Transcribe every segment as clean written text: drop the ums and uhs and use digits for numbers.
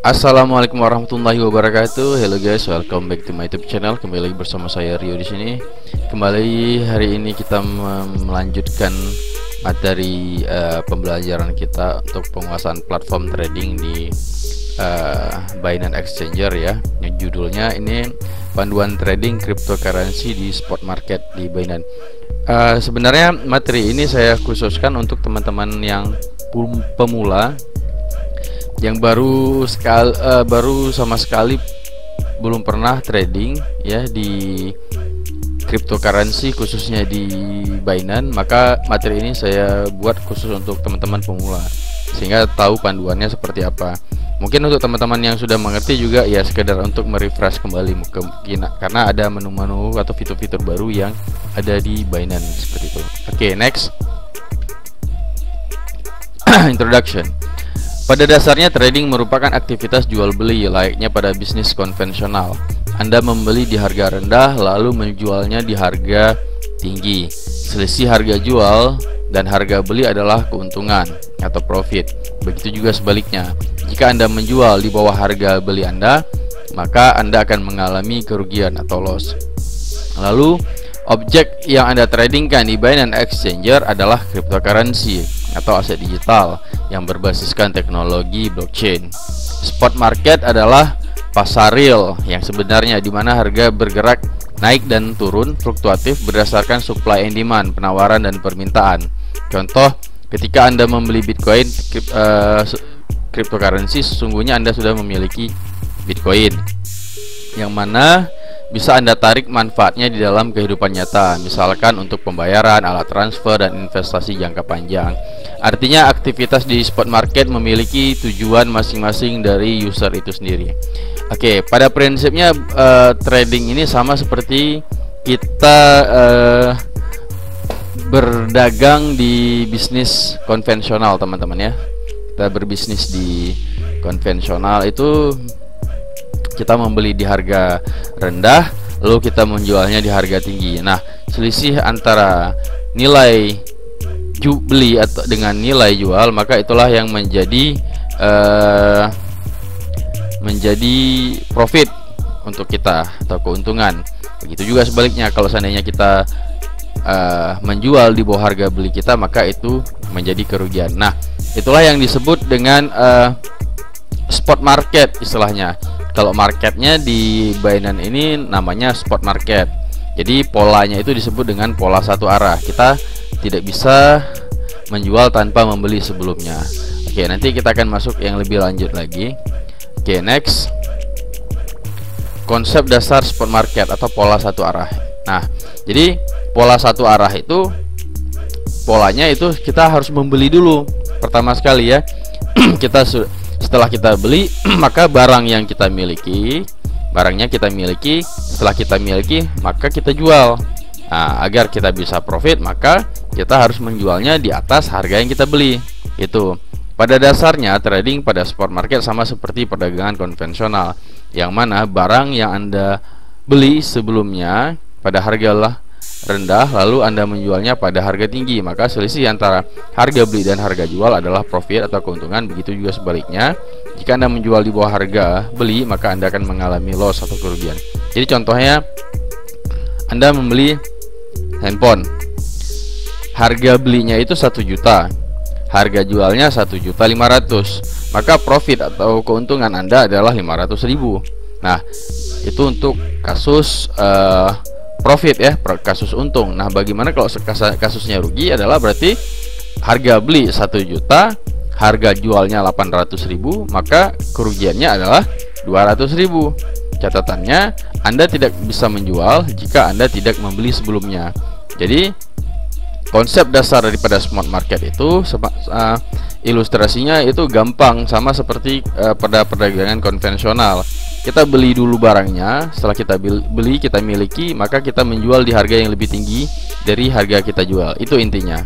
Assalamualaikum warahmatullahi wabarakatuh. Hello guys, welcome back to my YouTube channel. Kembali lagi bersama saya Rio di sini. Kembali hari ini kita melanjutkan materi pembelajaran kita untuk penguasaan platform trading di Binance Exchanger ya. Yang judulnya ini panduan trading cryptocurrency di spot market di Binance. Sebenarnya materi ini saya khususkan untuk teman-teman yang pemula, yang baru sama sekali belum pernah trading ya di cryptocurrency khususnya di Binance. Maka materi ini saya buat khusus untuk teman-teman pemula sehingga tahu panduannya seperti apa. Mungkin untuk teman-teman yang sudah mengerti juga ya sekedar untuk merefresh kembali karena ada menu-menu atau fitur-fitur baru yang ada di Binance seperti itu. Oke, next. Introduction. Pada dasarnya trading merupakan aktivitas jual beli layaknya pada bisnis konvensional. Anda membeli di harga rendah lalu menjualnya di harga tinggi. Selisih harga jual dan harga beli adalah keuntungan atau profit. Begitu juga sebaliknya. Jika Anda menjual di bawah harga beli Anda, maka Anda akan mengalami kerugian atau loss. Lalu, objek yang Anda tradingkan di Binance Exchanger adalah cryptocurrency atau aset digital yang berbasiskan teknologi blockchain. Spot market adalah pasar real yang sebenarnya di mana harga bergerak naik dan turun fluktuatif berdasarkan supply and demand, penawaran dan permintaan. Contoh, ketika Anda membeli Bitcoin cryptocurrency, sesungguhnya Anda sudah memiliki Bitcoin yang mana bisa Anda tarik manfaatnya di dalam kehidupan nyata, misalkan untuk pembayaran, alat transfer, dan investasi jangka panjang. Artinya aktivitas di spot market memiliki tujuan masing-masing dari user itu sendiri. Oke, pada prinsipnya trading ini sama seperti kita berdagang di bisnis konvensional, teman-teman ya. Kita berbisnis di konvensional itu kita membeli di harga rendah lalu kita menjualnya di harga tinggi. Nah, selisih antara nilai beli atau dengan nilai jual, maka itulah yang menjadi profit untuk kita atau keuntungan. Begitu juga sebaliknya, kalau seandainya kita menjual di bawah harga beli kita, maka itu menjadi kerugian. Nah, itulah yang disebut dengan spot market istilahnya. Kalau marketnya di Binance ini namanya spot market. Jadi polanya itu disebut dengan pola satu arah. Kita tidak bisa menjual tanpa membeli sebelumnya. Oke, nanti kita akan masuk yang lebih lanjut lagi. Oke, next. Konsep dasar spot market atau pola satu arah. Nah, jadi pola satu arah itu polanya itu kita harus membeli dulu. Pertama sekali ya. Setelah kita beli, maka barangnya kita miliki, setelah kita miliki, maka kita jual. Nah, agar kita bisa profit, maka kita harus menjualnya di atas harga yang kita beli. Itu. Pada dasarnya trading pada spot market sama seperti perdagangan konvensional, yang mana barang yang Anda beli sebelumnya pada harga rendah lalu Anda menjualnya pada harga tinggi, maka selisih antara harga beli dan harga jual adalah profit atau keuntungan. Begitu juga sebaliknya, jika Anda menjual di bawah harga beli, maka Anda akan mengalami loss atau kerugian. Jadi contohnya, Anda membeli handphone, harga belinya itu 1 juta, harga jualnya 1.500.000, maka profit atau keuntungan Anda adalah 500.000. Nah, itu untuk kasus profit ya, kasus untung. Nah, bagaimana kalau kasusnya rugi? Adalah berarti harga beli 1 juta, harga jualnya 800.000, maka kerugiannya adalah 200.000. Catatannya, Anda tidak bisa menjual jika Anda tidak membeli sebelumnya. Jadi konsep dasar daripada spot market itu ilustrasinya itu gampang, sama seperti pada perdagangan konvensional. Kita beli dulu barangnya, setelah kita beli kita miliki, maka kita menjual di harga yang lebih tinggi dari harga kita jual. Itu intinya.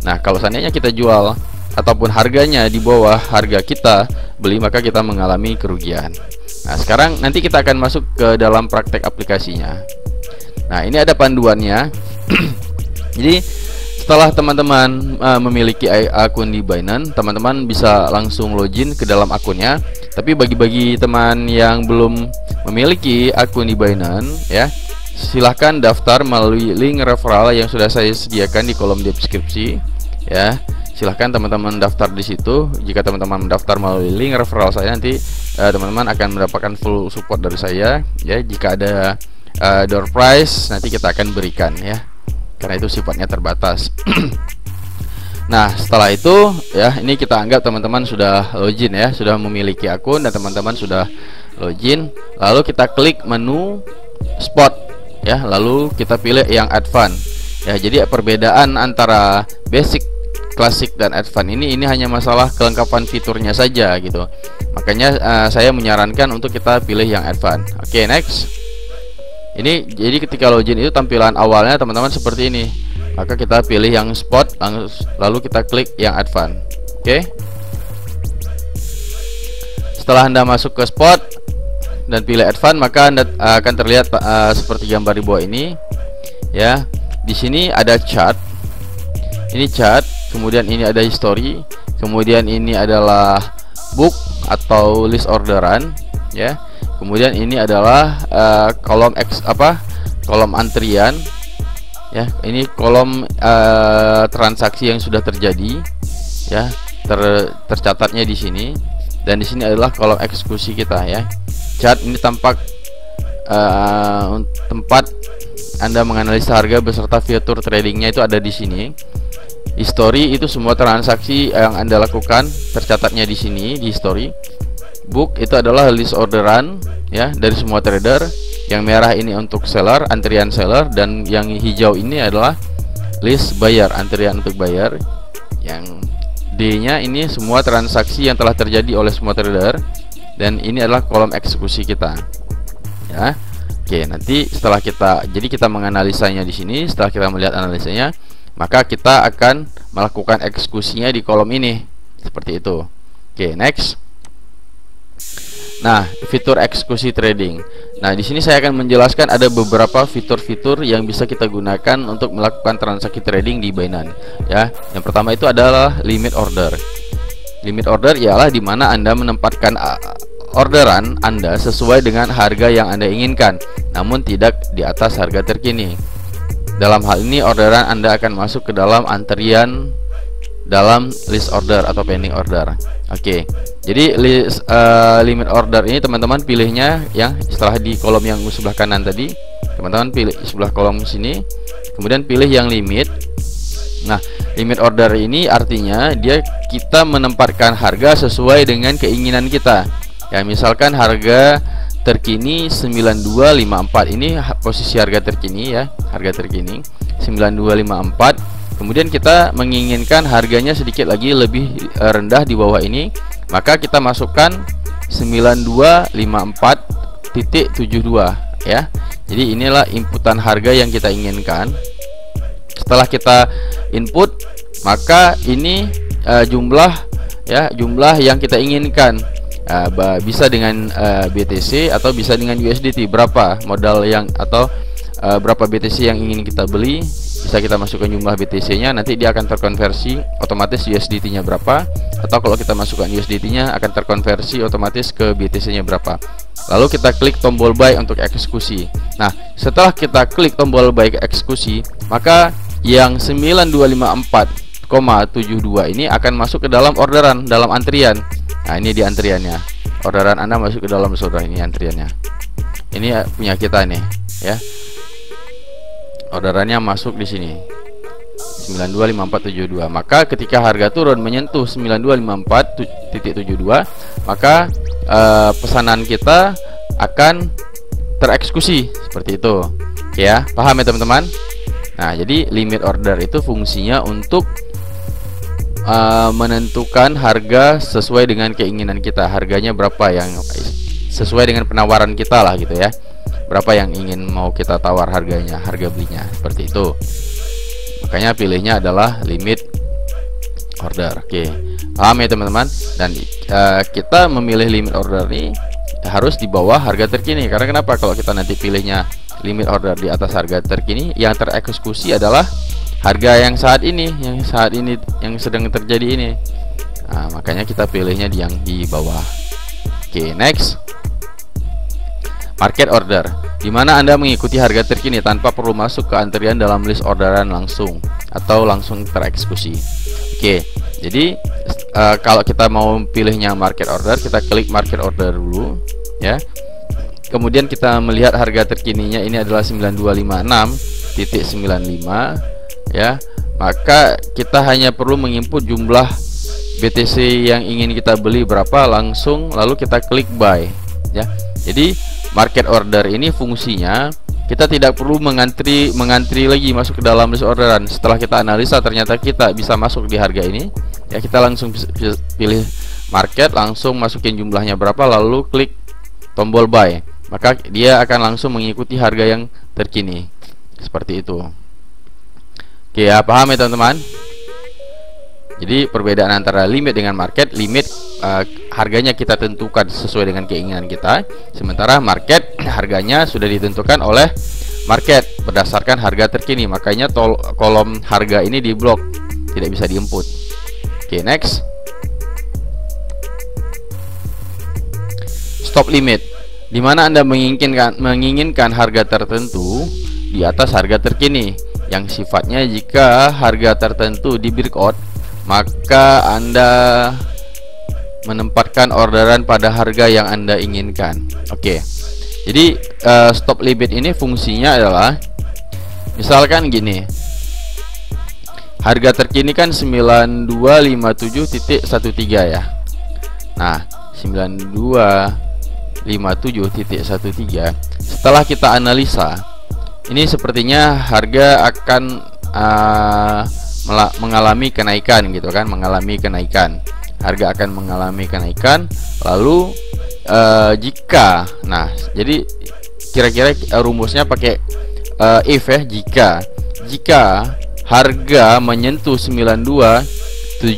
Nah, kalau seandainya kita jual ataupun harganya di bawah harga kita beli, maka kita mengalami kerugian. Nah, sekarang nanti kita akan masuk ke dalam praktek aplikasinya. Nah, ini ada panduannya. Jadi setelah teman-teman memiliki akun di Binance, teman-teman bisa langsung login ke dalam akunnya. Tapi bagi teman yang belum memiliki akun di Binance ya, silahkan daftar melalui link referral yang sudah saya sediakan di kolom deskripsi ya. Silahkan teman-teman daftar di situ. Jika teman-teman mendaftar melalui link referral saya, nanti teman-teman akan mendapatkan full support dari saya ya. Jika ada door prize, nanti kita akan berikan ya, karena itu sifatnya terbatas. Nah, setelah itu ya, ini kita anggap teman-teman sudah login ya, sudah memiliki akun dan teman-teman sudah login. Lalu kita klik menu spot ya, lalu kita pilih yang advance ya. Jadi perbedaan antara basic, klasik dan advance ini hanya masalah kelengkapan fiturnya saja gitu. Makanya saya menyarankan untuk kita pilih yang advance. Oke, next. Ini jadi ketika login itu tampilan awalnya teman-teman seperti ini. Maka kita pilih yang spot, lalu kita klik yang advance. Oke. Setelah Anda masuk ke spot dan pilih advance, maka Anda akan terlihat seperti gambar di bawah ini. Ya. Di sini ada chart. Ini chart, kemudian ini ada history, kemudian ini adalah book atau list orderan ya. Kemudian ini adalah kolom kolom antrian ya. Ini kolom transaksi yang sudah terjadi ya, tercatatnya di sini. Dan di sini adalah kolom eksekusi kita ya. Chart ini tampak tempat Anda menganalisa harga beserta fitur tradingnya itu ada di sini. History itu semua transaksi yang Anda lakukan tercatatnya di sini di history. Book itu adalah list orderan ya dari semua trader. Yang merah ini untuk seller, antrian seller, dan yang hijau ini adalah list buyer, antrian untuk buyer. Yang D-nya ini semua transaksi yang telah terjadi oleh semua trader, dan ini adalah kolom eksekusi kita. Ya. Oke, nanti setelah kita menganalisanya di sini, setelah kita melihat analisanya, maka kita akan melakukan eksekusinya di kolom ini seperti itu. Oke, next. Nah, fitur eksekusi trading. Nah, di sini saya akan menjelaskan ada beberapa fitur-fitur yang bisa kita gunakan untuk melakukan transaksi trading di Binance. Ya, yang pertama itu adalah limit order. Limit order ialah di mana Anda menempatkan orderan Anda sesuai dengan harga yang Anda inginkan, namun tidak di atas harga terkini. Dalam hal ini orderan Anda akan masuk ke dalam antrian dalam list order atau pending order. Oke. Jadi limit order ini teman-teman pilihnya yang setelah di kolom yang sebelah kanan tadi, teman-teman pilih sebelah kolom sini, kemudian pilih yang limit. Nah, limit order ini artinya kita menempatkan harga sesuai dengan keinginan kita. Ya, misalkan harga terkini 9254, ini posisi harga terkini ya, harga terkini 9254. Kemudian kita menginginkan harganya sedikit lagi lebih rendah di bawah ini, maka kita masukkan 9254.72 ya. Jadi inilah inputan harga yang kita inginkan. Setelah kita input, maka ini jumlah yang kita inginkan. Bisa dengan BTC atau bisa dengan USDT, berapa modal yang atau berapa BTC yang ingin kita beli, bisa kita masukkan jumlah BTC-nya, nanti dia akan terkonversi otomatis USDT-nya berapa, atau kalau kita masukkan USDT-nya akan terkonversi otomatis ke BTC-nya berapa. Lalu kita klik tombol buy untuk eksekusi. Nah, setelah kita klik tombol buy eksekusi, maka yang 9254,72 ini akan masuk ke dalam orderan, dalam antrian. Nah, ini di antriannya. Orderan Anda masuk ke dalam saudara, ini antriannya. Ini punya kita nih, ya. Orderannya masuk di sini. 925472. Maka ketika harga turun menyentuh 9254.72, maka pesanan kita akan tereksekusi seperti itu. Oke ya, paham ya teman-teman? Nah, jadi limit order itu fungsinya untuk menentukan harga sesuai dengan keinginan kita. Harganya berapa yang sesuai dengan penawaran kita lah gitu ya. Berapa yang ingin mau kita tawar harganya, harga belinya, seperti itu. Makanya pilihnya adalah limit order. Oke, paham ya teman-teman? Dan kita memilih limit order ini harus di bawah harga terkini. Karena kenapa? Kalau kita nanti pilihnya limit order di atas harga terkini, yang tereksekusi adalah harga yang saat ini yang sedang terjadi ini. Nah, makanya kita pilihnya yang di bawah. Oke, next. Market order, di mana Anda mengikuti harga terkini tanpa perlu masuk ke antrian dalam list orderan langsung atau langsung tereksekusi. Oke, jadi kalau kita mau pilihnya market order, kita klik market order dulu ya. Kemudian kita melihat harga terkininya ini adalah 9256.95 ya. Maka kita hanya perlu menginput jumlah BTC yang ingin kita beli berapa, lalu kita klik buy ya. Jadi market order ini fungsinya kita tidak perlu mengantri lagi masuk ke dalam list orderan. Setelah kita analisa ternyata kita bisa masuk di harga ini ya, kita langsung pilih market, langsung masukin jumlahnya berapa, lalu klik tombol buy, maka dia akan langsung mengikuti harga yang terkini seperti itu. Oke ya, paham ya teman-teman? Jadi perbedaan antara limit dengan market, limit harganya kita tentukan sesuai dengan keinginan kita, sementara market harganya sudah ditentukan oleh market berdasarkan harga terkini. Makanya kolom harga ini diblok, tidak bisa diinput. Oke, next. Stop limit, di mana Anda menginginkan harga tertentu di atas harga terkini, yang sifatnya jika harga tertentu di breakout, maka Anda menempatkan orderan pada harga yang Anda inginkan. Oke. Jadi stop limit ini fungsinya adalah misalkan gini. Harga terkini kan 9257.13 ya. Nah, 9257.13 setelah kita analisa, ini sepertinya harga akan mengalami kenaikan gitu kan, harga akan mengalami kenaikan. Lalu jika, nah jadi kira-kira rumusnya pakai if ya, jika harga menyentuh 9275,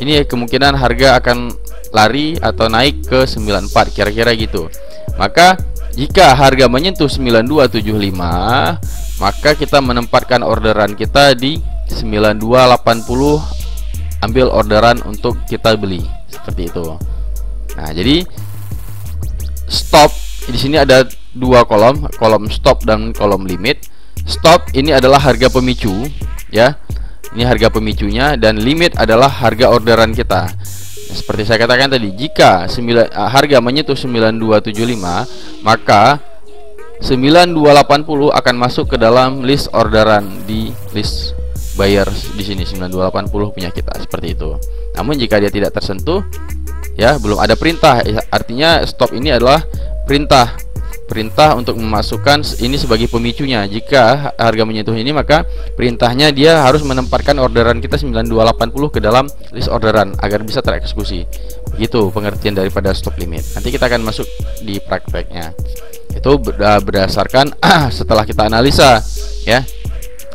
ini kemungkinan harga akan lari atau naik ke 94, kira-kira gitu. Maka jika harga menyentuh 9275, maka kita menempatkan orderan kita di 9280, ambil orderan untuk kita beli seperti itu. Nah, jadi stop di sini ada dua kolom stop dan kolom limit. Stop ini adalah harga pemicu ya. Ini harga pemicunya, dan limit adalah harga orderan kita. Seperti saya katakan tadi, jika harga menyentuh 9275, maka 9280 akan masuk ke dalam list orderan di list buyer di sini. 9280 punya kita, seperti itu. Namun jika dia tidak tersentuh ya, belum ada perintah, artinya stop ini adalah perintah untuk memasukkan ini sebagai pemicunya. Jika harga menyentuh ini, maka perintahnya dia harus menempatkan orderan kita 9280 ke dalam list orderan agar bisa tereksekusi. Begitu pengertian daripada stop limit. Nanti kita akan masuk di prakteknya. Itu berdasarkan setelah kita analisa ya.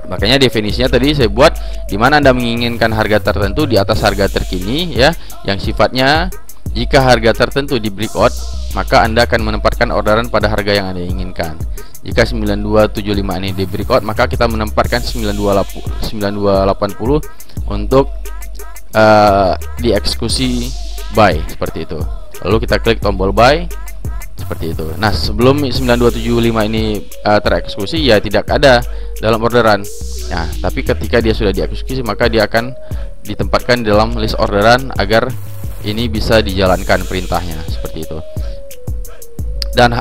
Makanya definisinya tadi saya buat, di mana Anda menginginkan harga tertentu di atas harga terkini ya, yang sifatnya jika harga tertentu di breakout, maka Anda akan menempatkan orderan pada harga yang Anda inginkan. Jika 9275 ini di breakout, maka kita menempatkan 9280 untuk dieksekusi buy, seperti itu. Lalu kita klik tombol buy seperti itu. Nah, sebelum 9275 ini tereksekusi ya tidak ada dalam orderan. Nah, tapi ketika dia sudah dieksekusi, maka dia akan ditempatkan dalam list orderan agar ini bisa dijalankan perintahnya, seperti itu. Dan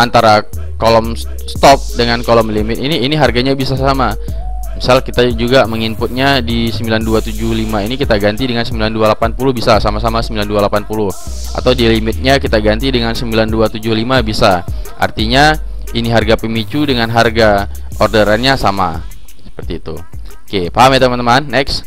antara kolom stop dengan kolom limit ini harganya bisa sama. Misal kita juga menginputnya di 9275 ini, kita ganti dengan 9280, bisa sama-sama 9280. Atau di limitnya kita ganti dengan 9275, bisa. Artinya ini harga pemicu dengan harga orderannya sama, seperti itu. Oke, paham ya teman-teman? Next.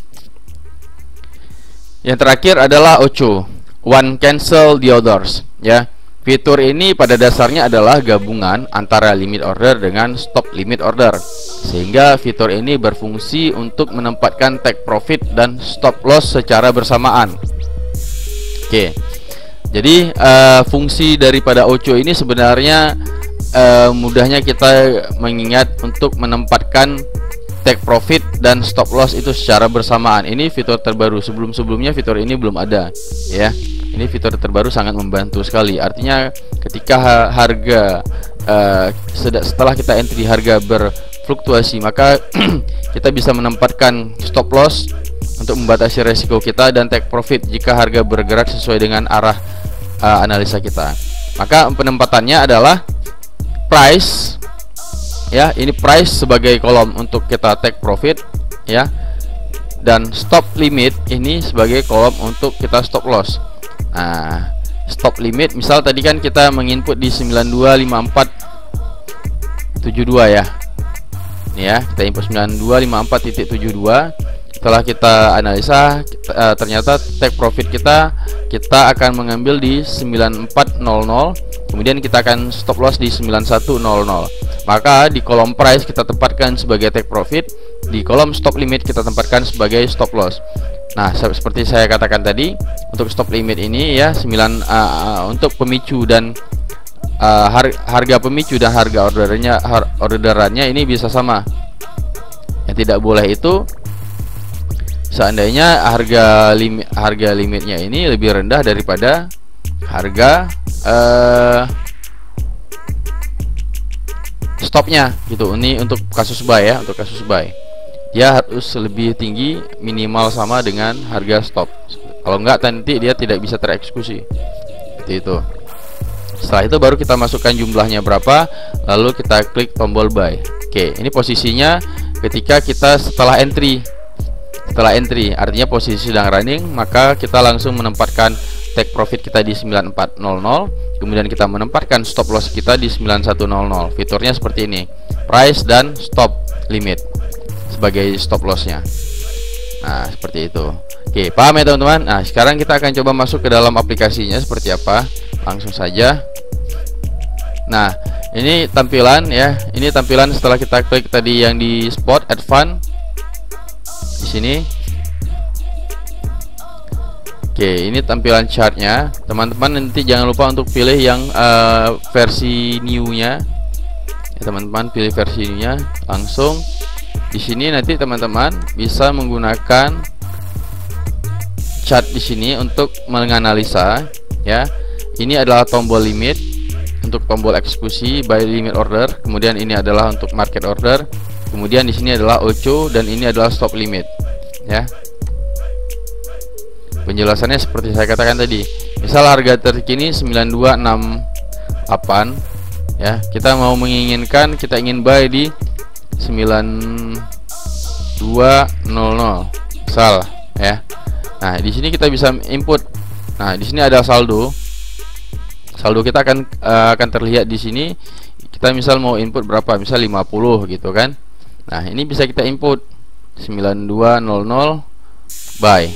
Yang terakhir adalah OCO, One Cancel the Others ya. Fitur ini pada dasarnya adalah gabungan antara limit order dengan stop limit order, sehingga fitur ini berfungsi untuk menempatkan take profit dan stop loss secara bersamaan. Oke, jadi fungsi daripada OCO ini sebenarnya mudahnya kita mengingat untuk menempatkan take profit dan stop loss itu secara bersamaan. Ini fitur terbaru, sebelum-sebelumnya fitur ini belum ada ya. Ini fitur terbaru sangat membantu sekali. Artinya ketika harga setelah kita entry harga berfluktuasi, maka kita bisa menempatkan stop loss untuk membatasi resiko kita dan take profit jika harga bergerak sesuai dengan arah analisa kita. Maka penempatannya adalah price ya, ini price sebagai kolom untuk kita take profit ya, dan stop limit ini sebagai kolom untuk kita stop loss. Nah, stop limit misal tadi kan kita menginput di 925472 ya. Ini ya, kita input 9254.72. Setelah kita analisa ternyata take profit kita akan mengambil di 9400, kemudian kita akan stop loss di 9100. Maka di kolom price kita tempatkan sebagai take profit, di kolom stop limit kita tempatkan sebagai stop loss. Nah, seperti saya katakan tadi, untuk stop limit ini ya untuk pemicu dan harga pemicu dan harga orderannya ini bisa sama. Yang tidak boleh itu seandainya harga limitnya ini lebih rendah daripada harga stopnya gitu. Ini untuk kasus buy ya, untuk kasus buy dia harus lebih tinggi, minimal sama dengan harga stop. Kalau enggak nanti dia tidak bisa tereksekusi. Seperti itu. Setelah itu baru kita masukkan jumlahnya berapa, lalu kita klik tombol buy. Oke, ini posisinya ketika kita setelah entry. Setelah entry artinya posisi sedang running, maka kita langsung menempatkan take profit kita di 9400, kemudian kita menempatkan stop loss kita di 9100. Fiturnya seperti ini, price dan stop limit sebagai stop lossnya. Nah, seperti itu. Oke, paham ya teman-teman? Nah, sekarang kita akan coba masuk ke dalam aplikasinya seperti apa. Langsung saja. Nah, ini tampilan ya. Ini tampilan setelah kita klik tadi yang di spot advance di sini. Oke, ini tampilan chartnya. Teman-teman nanti jangan lupa untuk pilih yang versi new-nya. Ya, teman-teman pilih versi new-nya langsung. Di sini nanti teman-teman bisa menggunakan chart di sini untuk menganalisa ya. Ini adalah tombol limit untuk tombol eksekusi buy limit order, kemudian ini adalah untuk market order, kemudian di sini adalah OCO dan ini adalah stop limit ya. Penjelasannya seperti saya katakan tadi. Misal harga terkini 9268 ya. Kita mau menginginkan, kita ingin buy di 9200 misal ya. Nah, di sini kita bisa input. Nah, di sini ada saldo. Saldo kita akan terlihat di sini. Kita misal mau input berapa? Misal 50 gitu kan. Nah, ini bisa kita input 9200 buy.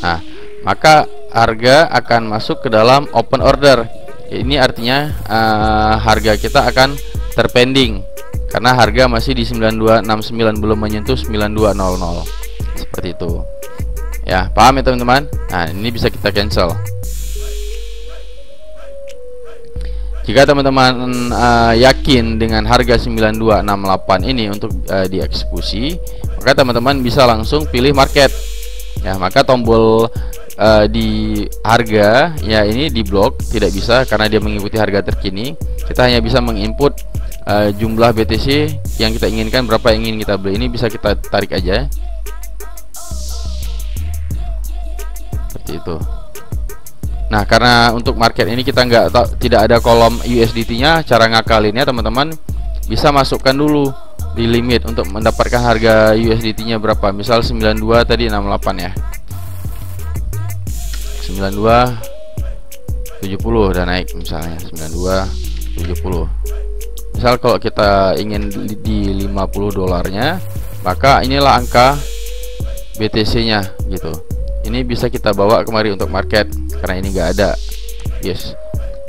Nah, maka harga akan masuk ke dalam open order. Ini artinya harga kita akan terpending karena harga masih di 9269, belum menyentuh 9200. Seperti itu. Ya, paham ya teman-teman? Nah, ini bisa kita cancel. Jika teman-teman yakin dengan harga 9268 ini untuk dieksekusi, maka teman-teman bisa langsung pilih market. Ya, maka tombol di harga ya ini di blok, tidak bisa karena dia mengikuti harga terkini. Kita hanya bisa menginput jumlah BTC yang kita inginkan, berapa yang ingin kita beli. Ini bisa kita tarik aja seperti itu. Nah, karena untuk market ini kita tidak ada kolom USDT-nya, cara ngakalinnya teman-teman bisa masukkan dulu di limit untuk mendapatkan harga USDT-nya berapa. Misal 92 tadi 68 ya. 9270 udah naik misalnya 9270. Misal kalau kita ingin di 50 dolarnya, maka inilah angka BTC-nya gitu. Ini bisa kita bawa kemari untuk market karena ini enggak ada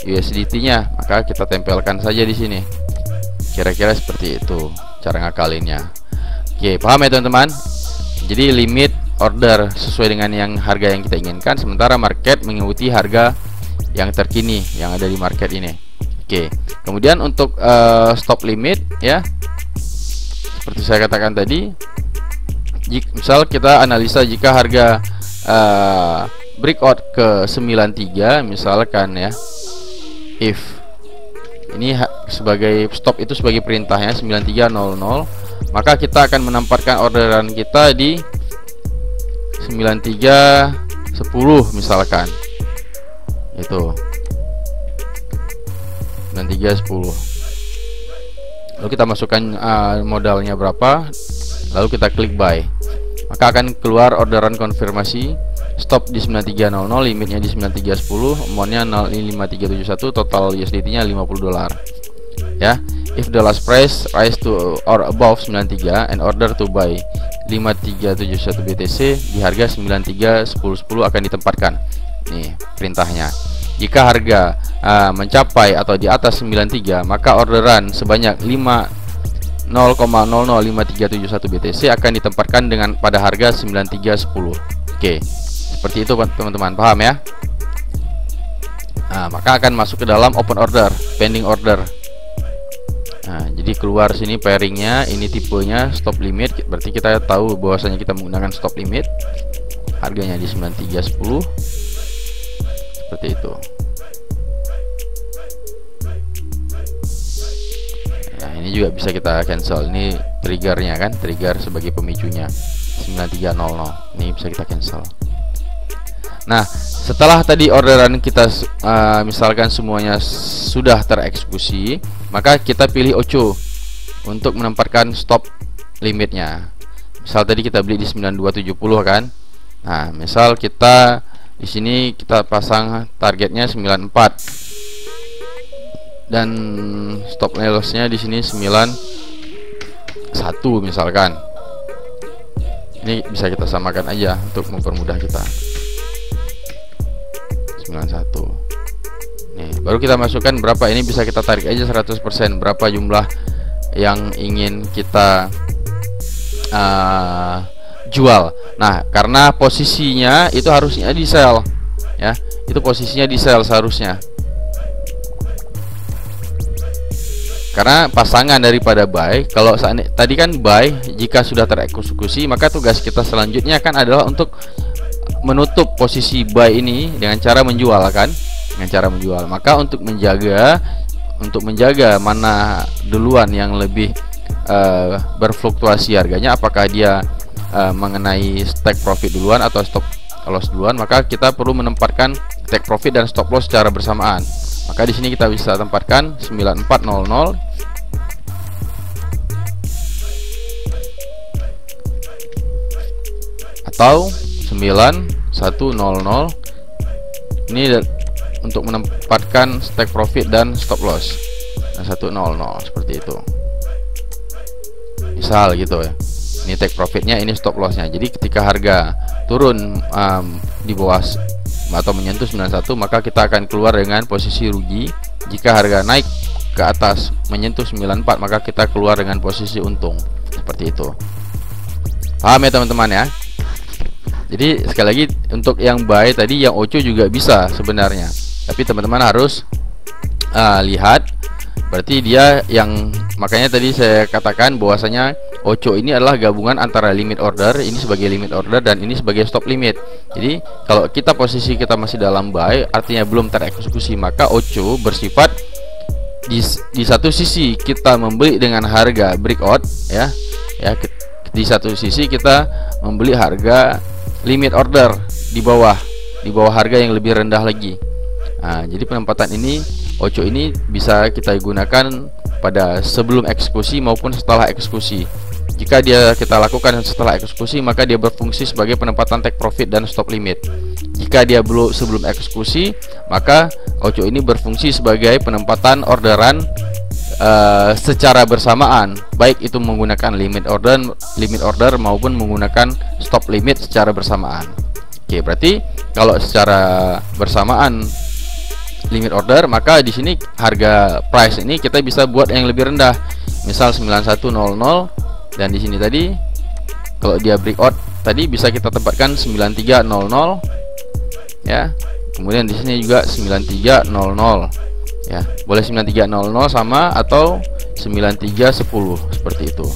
USDT-nya, maka kita tempelkan saja di sini. Kira-kira seperti itu cara ngakalinnya. Oke, paham ya teman-teman? Jadi limit order sesuai dengan yang harga yang kita inginkan, sementara market mengikuti harga yang terkini yang ada di market ini. Oke, kemudian untuk stop limit ya, seperti saya katakan tadi, misal kita analisa jika harga breakout ke 93 misalkan ya, if ini sebagai stop itu sebagai perintahnya 9300, maka kita akan menempatkan orderan kita di 9310 misalkan, itu 9310. Lalu kita masukkan modalnya berapa, lalu kita klik buy, maka akan keluar orderan konfirmasi. Stop di 9300, limitnya di 9310, amountnya 05371, total USDT-nya $50 ya. If the last price rise to or above 93 and order to buy 5371 BTC di harga 931010 akan ditempatkan. Nih perintahnya. Jika harga mencapai atau di atas 93, maka orderan sebanyak 0,005371 BTC akan ditempatkan dengan pada harga 9310. Oke. Seperti itu teman-teman, paham ya? Nah, maka akan masuk ke dalam open order, pending order. Nah, jadi keluar sini pairingnya, ini tipenya stop limit, berarti kita tahu bahwasanya kita menggunakan stop limit. Harganya di 9310. Seperti itu. Nah, ini juga bisa kita cancel. Ini triggernya kan, trigger sebagai pemicunya 9300. Ini bisa kita cancel. Nah, setelah tadi orderan kita misalkan semuanya sudah tereksekusi, maka kita pilih Ocho untuk menempatkan stop limitnya. Misal tadi kita beli di 9270 kan. Nah, misal kita di sini kita pasang targetnya 94 dan stop lossnya di sini 91 misalkan. Ini bisa kita samakan aja untuk mempermudah kita. 91. Nih, baru kita masukkan berapa, ini bisa kita tarik aja 100%, berapa jumlah yang ingin kita jual. Nah, karena posisinya itu harusnya di sell ya. Itu posisinya di sell seharusnya. Karena pasangan daripada buy, kalau tadi kan buy jika sudah tereksekusi, maka tugas kita selanjutnya kan adalah untuk menutup posisi buy ini dengan cara menjual kan, dengan cara menjual. Maka untuk menjaga mana duluan yang lebih berfluktuasi harganya, apakah dia mengenai take profit duluan atau stop loss duluan, maka kita perlu menempatkan take profit dan stop loss secara bersamaan. Maka di sini kita bisa tempatkan 9400 atau 9100. Ini untuk menempatkan take profit dan stop loss. Nah, 100 seperti itu. Misal gitu ya. Ini take profitnya, ini stop lossnya. Jadi ketika harga turun di bawah atau menyentuh 91, maka kita akan keluar dengan posisi rugi. Jika harga naik ke atas menyentuh 94, maka kita keluar dengan posisi untung. Seperti itu. Paham ya teman-teman ya? Jadi sekali lagi untuk yang buy tadi, yang Ocho juga bisa sebenarnya. Tapi teman-teman harus lihat, berarti dia yang, makanya tadi saya katakan bahwasanya Ocho ini adalah gabungan antara limit order, ini sebagai limit order dan ini sebagai stop limit. Jadi kalau kita posisi kita masih dalam buy, artinya belum tereksekusi, maka Ocho bersifat di satu sisi kita membeli dengan harga breakout ya, di satu sisi kita membeli harga limit order di bawah harga yang lebih rendah lagi. Nah, jadi penempatan ini Ocho ini bisa kita gunakan pada sebelum eksekusi maupun setelah eksekusi. Jika kita lakukan setelah eksekusi, maka dia berfungsi sebagai penempatan take profit dan stop limit. Jika dia sebelum eksekusi, maka Ocho ini berfungsi sebagai penempatan orderan secara bersamaan, baik itu menggunakan limit order maupun menggunakan stop limit secara bersamaan. Oke, berarti kalau secara bersamaan limit order, maka di sini harga price ini kita bisa buat yang lebih rendah, misal 9100, dan di sini tadi kalau dia breakout tadi bisa kita tempatkan 9300 ya. Kemudian di sini juga 9300. Ya, boleh 9300 sama atau 9310 seperti itu.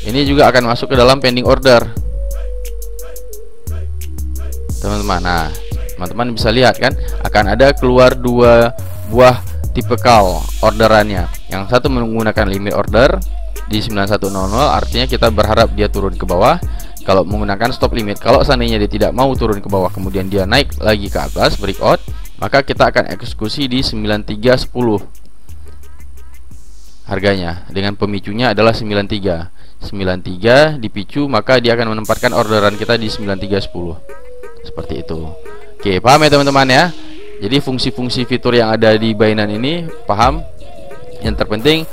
Ini juga akan masuk ke dalam pending order, teman-teman. Nah, teman-teman bisa lihat kan, akan ada keluar dua buah tipikal orderannya. Yang satu menggunakan limit order di 9100, artinya kita berharap dia turun ke bawah. Kalau menggunakan stop limit, kalau seandainya dia tidak mau turun ke bawah, kemudian dia naik lagi ke atas breakout, maka kita akan eksekusi di 9310 harganya, dengan pemicunya adalah 93 dipicu, maka dia akan menempatkan orderan kita di 9310 seperti itu. Oke, paham ya teman-teman ya? Jadi fungsi-fungsi fitur yang ada di Binance ini paham. Yang terpenting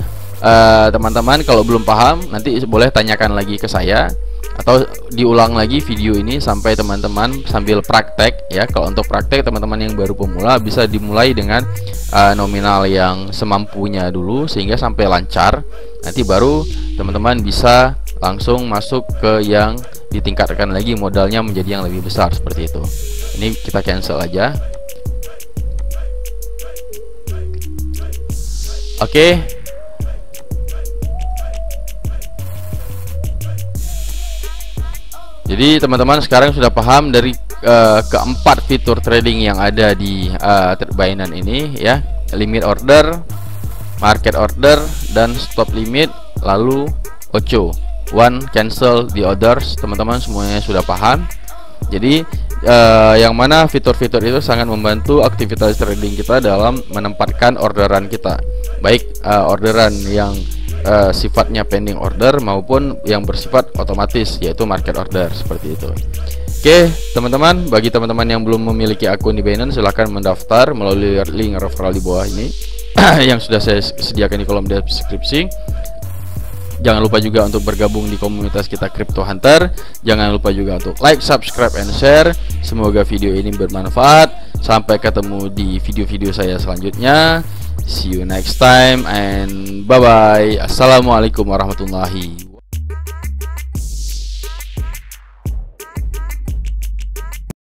teman-teman kalau belum paham, nanti boleh tanyakan lagi ke saya, atau diulang lagi video ini sampai teman-teman sambil praktek ya. Kalau untuk praktek teman-teman yang baru pemula, bisa dimulai dengan nominal yang semampunya dulu sehingga sampai lancar. Nanti baru teman-teman bisa langsung masuk ke yang ditingkatkan lagi modalnya menjadi yang lebih besar seperti itu. Ini kita cancel aja. Oke. Jadi teman-teman sekarang sudah paham dari keempat fitur trading yang ada di Binance ini ya. Limit order, market order, dan stop limit, lalu OCO, one cancel the orders. Teman-teman semuanya sudah paham. Jadi yang mana fitur-fitur itu sangat membantu aktivitas trading kita dalam menempatkan orderan kita, baik orderan yang sifatnya pending order maupun yang bersifat otomatis, yaitu market order seperti itu. Oke teman-teman, bagi teman-teman yang belum memiliki akun di Binance, silahkan mendaftar melalui link referral di bawah ini yang sudah saya sediakan di kolom deskripsi. Jangan lupa juga untuk bergabung di komunitas kita Crypto Hunter. Jangan lupa juga untuk like, subscribe, and share. Semoga video ini bermanfaat. Sampai ketemu di video-video saya selanjutnya. See you next time and bye-bye. Assalamualaikum warahmatullahi